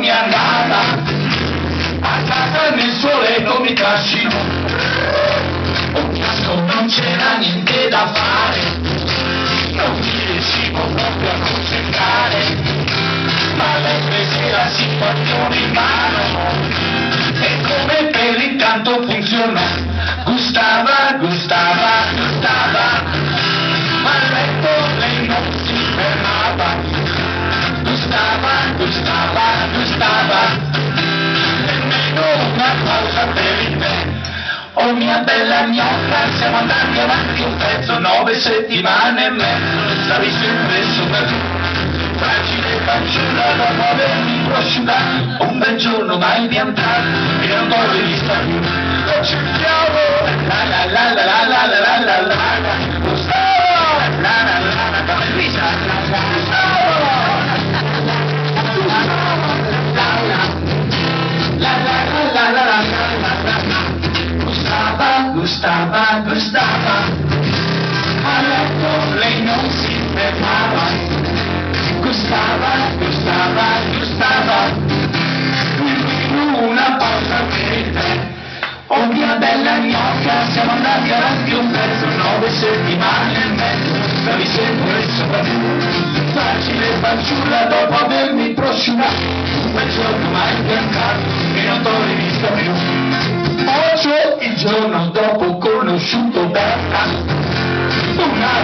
mi è andata, a casa nel suo letto mi trascino, un fiasco non c'era niente da fare, non mi riuscivo proprio a concentrare, ma lei prese la situazione in mano, e come per incanto funzionò, gustava, gustava, gustava, ma a letto lei non si fermava, gustava, gustava, gustava, nemmeno una pausa per il tè. Oh mia bella gnocca, siamo andati avanti un pezzo, 9 settimane e mezzo, stavi sempre sopra giù, fragile fanciulla dopo avermi prosciugato, un bel giorno mai piantato, e non t'ho rivista più, lo cerchiamo, la la la la la la la la la la, Gustavo, la la la la, come Luisa, la la Gustava, gustava, a letto lei non si fermava, gustava, gustava, gustava, nemmeno una pausa per il tè. Oh mia bella gnocca, siamo andati avanti un pezzo, 9 settimane e mezzo, stavi sempre sopra giù, facile fanciulla dopo avermi prosciugato, un bel giorno mai piantato, e non t'ho rivista più. Il giorno dopo ho conosciuto Berta, una